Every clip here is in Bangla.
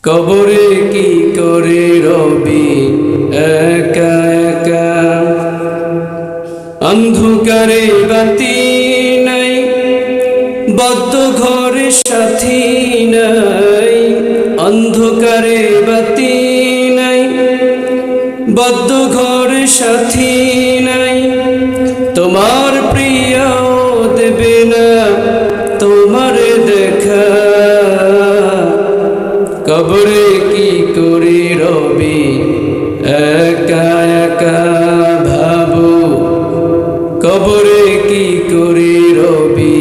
কবরে কি করে রবি একা একা, অন্ধকারে বাতি নাই, বদ্ধ ঘরে সাথী নাই। অন্ধকারে বাতি নাই, বদ্ধ ঘরে সাথী নাই। তোমার প্রিয় দেবে না তোমার দেখা, কবরে কি করে রবি একা একা। ভাবো কবরে কি করে রবি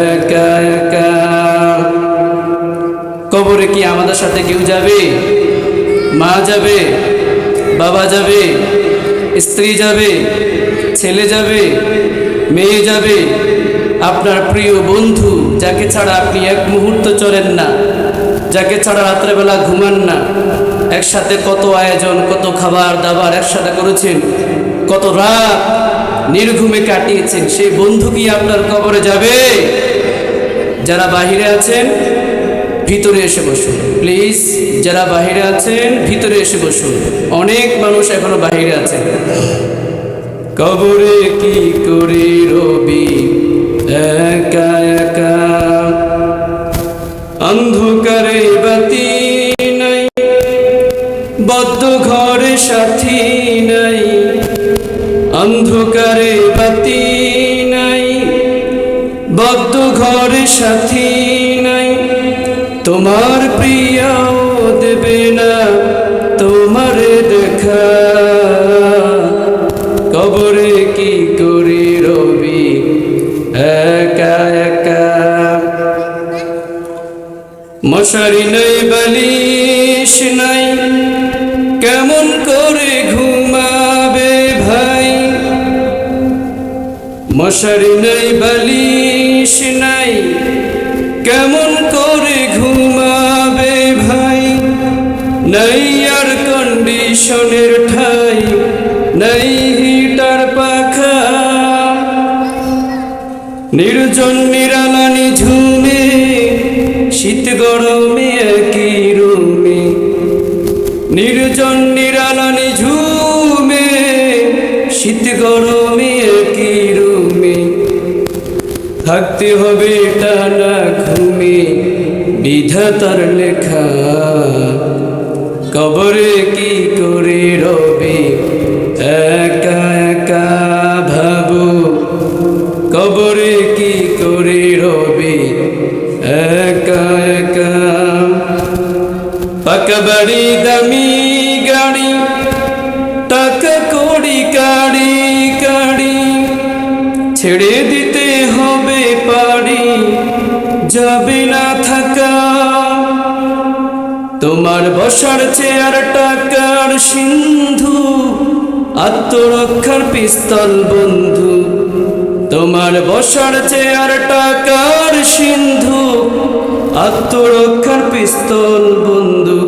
একা একা। কবরে কি আমাদের সাথে কেউ যাবে? মা যাবে, বাবা যাবে, স্ত্রী যাবে, ছেলে যাবে, মেয়ে যাবে, আপনার প্রিয় বন্ধু যাকে ছাড়া আপনি এক মুহূর্ত চলেন না, যাকে ছাড়া রাত্রেবেলা ঘুমান না। একসাথে কত আয়োজন, কত খাবার দাবার একসাথে করেছেন, কত রাত নির্ঘুমে কাটিয়েছেন, সেই বন্ধু কি আপনার কবরে যাবে? যারা বাহিরে আছেন ভিতরে এসে বসুন প্লিজ। যারা বাহিরে আছেন ভিতরে এসে বসুন, অনেক মানুষ এখনো বাহিরে আছেন। কবরে কি করে রবি একা একা, অন্ধকারে বাতি নাই, বদ্ধ ঘরে সাথী নাই। অন্ধকারে বাতি নাই, বদ্ধ ঘরে সাথী নাই। তোমার প্রিয় দেবে না তোমার দেখা, কবরে কি করে রবি একা একা। মশারি নাই, বালিশ নাই, কেমন করে ঘুমাবে ভাই। মশারি নাই, বালিশ নাই, কেমন করে ঘুমাবে ভাই। নাই এয়ার কন্ডিশনের ঠাই, নাই হিটার পাখা। নির্জন নিরালা নিঝুমে, শীত গরমে একই রুমে। নির্জন নিরালা নিঝুমে, শীত গরমে একই রুমে। থাকতে হবে টানা ঘুমে, বিধাতার লেখা। কবরে কি করে রবি একা একা। ভাবো কবরে কি করে রবি একা একা। পাকা বাড়ি, দামি গাড়ি, টাকা কড়ি কাড়ি কাড়ি, ছেড়ে দিতে হবে পারি, যাবে না থাকা। তোমার বসার চেয়ার টাকার সিন্ধু, আত্মরক্ষার পিস্তল বন্ধু। তোমার বসার চেয়ার টাকার সিন্ধু, আত্মরক্ষার পিস্তল বন্ধু।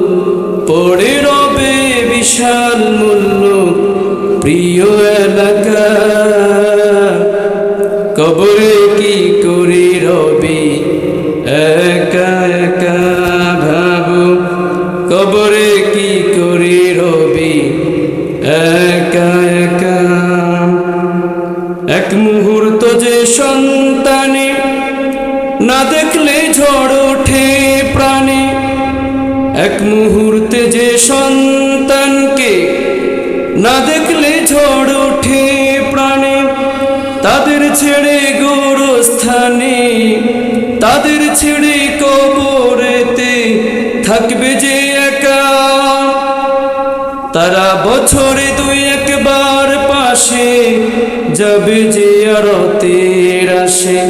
পড়ে রবে বিশাল মূল্য প্রিয় এলাকা, কবরে কি করে রবি একা একা। ভাবো কবরে কি করে রবি একা একা। এক মুহূর্ত যে সন্তানে না দেখলে ঝড় ওঠে প্রাণে। এক মুহূর্তে যে সন্তানকে না দেখলে ঝড় ওঠে প্রাণে। তাদের ছেড়ে গোরস্থানে, তাদের ছেড়ে কবরেতে থাকবে যে একা। তারা বছরে দুই একবার পাশে যাবে যে আরতের আসে।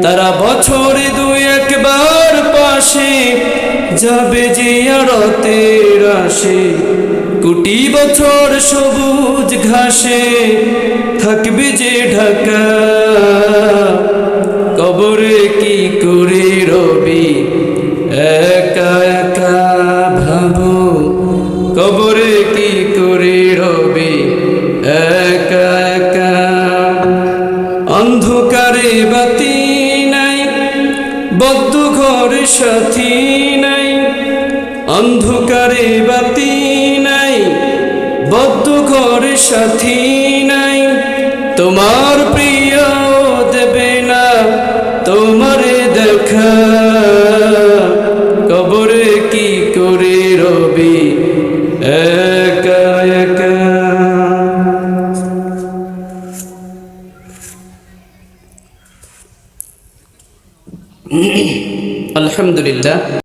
তারা বছরে দুই একবার পাশে যাবে যে আরতের আসে। কোটি বছর সবুজ ঘাসে থাকবে যে ঢাকা, কবরে কি করে রবি একা একা। ভাবো কবরে কি করে রবি একা একা। অন্ধকারে বাতি নাই, বদ্ধ ঘরে সাথী নাই। অন্ধকারে বাতি নাই, বদ্ধ ঘরে সাথী নাই, তোমার প্রিয় দেবে না তোমারে দেখা, কবরে কি করে রবি একা একা। আলহামদুলিল্লাহ।